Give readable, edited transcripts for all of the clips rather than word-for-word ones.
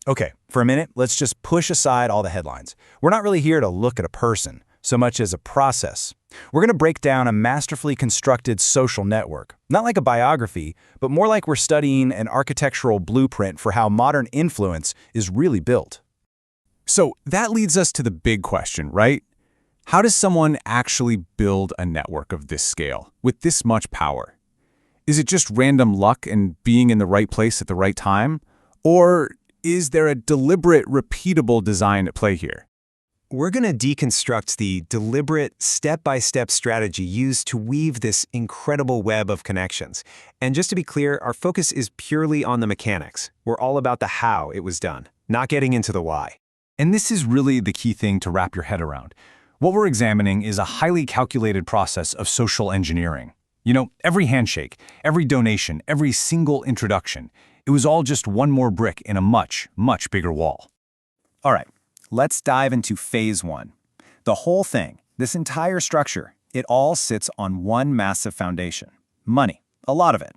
Okay, for a minute, let's just push aside all the headlines. We're not really here to look at a person so much as a process. We're going to break down a masterfully constructed social network, not like a biography, but more like we're studying an architectural blueprint for how modern influence is really built. So that leads us to the big question, right? How does someone actually build a network of this scale, with this much power? Is it just random luck and being in the right place at the right time? Or is there a deliberate, repeatable design at play here? We're going to deconstruct the deliberate, step-by-step strategy used to weave this incredible web of connections. And just to be clear, our focus is purely on the mechanics. We're all about the how it was done, not getting into the why. And this is really the key thing to wrap your head around. What we're examining is a highly calculated process of social engineering. You know, every handshake, every donation, every single introduction, it was all just one more brick in a much, much bigger wall. All right, let's dive into phase one. The whole thing, this entire structure, it all sits on one massive foundation: money, a lot of it.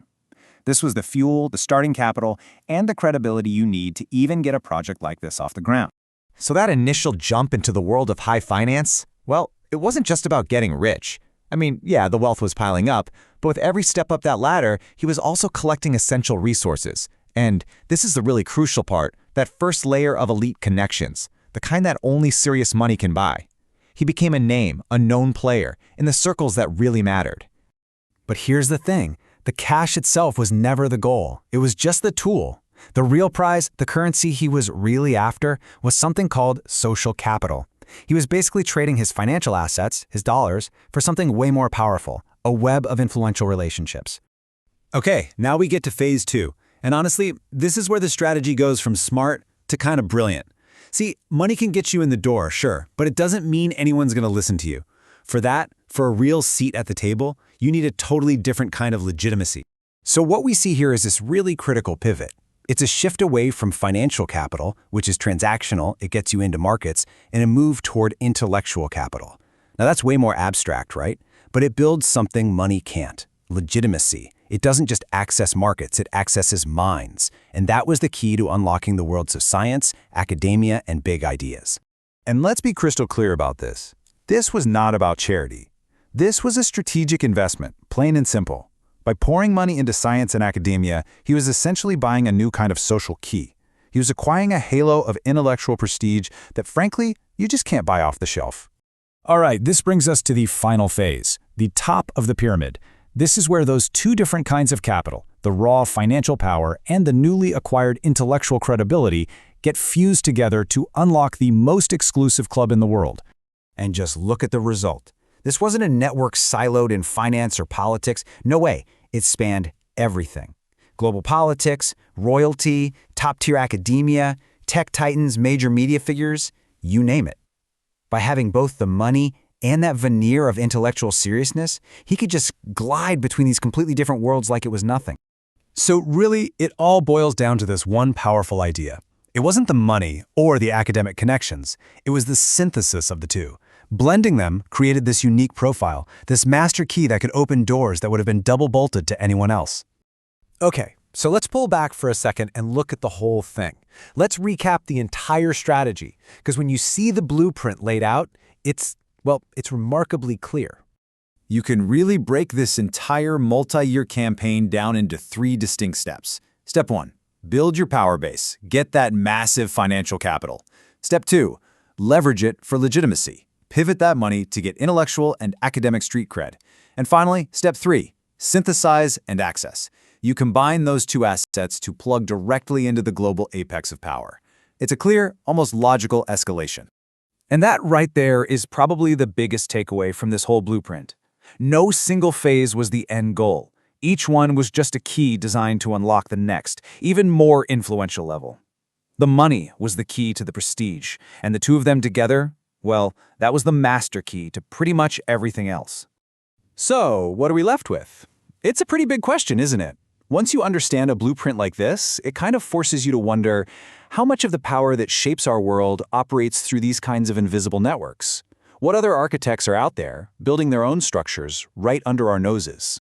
This was the fuel, the starting capital, and the credibility you need to even get a project like this off the ground. So that initial jump into the world of high finance, well, it wasn't just about getting rich. I mean, yeah, the wealth was piling up, but with every step up that ladder, he was also collecting essential resources. And this is the really crucial part, that first layer of elite connections, the kind that only serious money can buy. He became a name, a known player, in the circles that really mattered. But here's the thing, the cash itself was never the goal. It was just the tool. The real prize, the currency he was really after, was something called social capital. He was basically trading his financial assets, his dollars, for something way more powerful, a web of influential relationships. Okay, now we get to phase two. And honestly, this is where the strategy goes from smart to kind of brilliant. See, money can get you in the door, sure, but it doesn't mean anyone's going to listen to you. For that, for a real seat at the table, you need a totally different kind of legitimacy. So what we see here is this really critical pivot. It's a shift away from financial capital, which is transactional, it gets you into markets, and a move toward intellectual capital. Now that's way more abstract, right? But it builds something money can't: legitimacy. It doesn't just access markets, it accesses minds. And that was the key to unlocking the worlds of science, academia, and big ideas. And let's be crystal clear about this. This was not about charity. This was a strategic investment, plain and simple. By pouring money into science and academia, he was essentially buying a new kind of social key. He was acquiring a halo of intellectual prestige that, frankly, you just can't buy off the shelf. All right, this brings us to the final phase, the top of the pyramid. This is where those two different kinds of capital, the raw financial power and the newly acquired intellectual credibility, get fused together to unlock the most exclusive club in the world. And just look at the result. This wasn't a network siloed in finance or politics. No way. It spanned everything. Global politics, royalty, top-tier academia, tech titans, major media figures, you name it. By having both the money and that veneer of intellectual seriousness, he could just glide between these completely different worlds like it was nothing. So really, it all boils down to this one powerful idea. It wasn't the money or the academic connections. It was the synthesis of the two. Blending them created this unique profile, this master key that could open doors that would have been double-bolted to anyone else. Okay, so let's pull back for a second and look at the whole thing. Let's recap the entire strategy, because when you see the blueprint laid out, it's remarkably clear. You can really break this entire multi-year campaign down into 3 distinct steps. Step 1, build your power base, get that massive financial capital. Step 2, leverage it for legitimacy. Pivot that money to get intellectual and academic street cred. And finally, step 3, synthesize and access. You combine those two assets to plug directly into the global apex of power. It's a clear, almost logical escalation. And that right there is probably the biggest takeaway from this whole blueprint. No single phase was the end goal. Each one was just a key designed to unlock the next, even more influential level. The money was the key to the prestige, and the two of them together, well, that was the master key to pretty much everything else. So, what are we left with? It's a pretty big question, isn't it? Once you understand a blueprint like this, it kind of forces you to wonder how much of the power that shapes our world operates through these kinds of invisible networks. What other architects are out there, building their own structures right under our noses?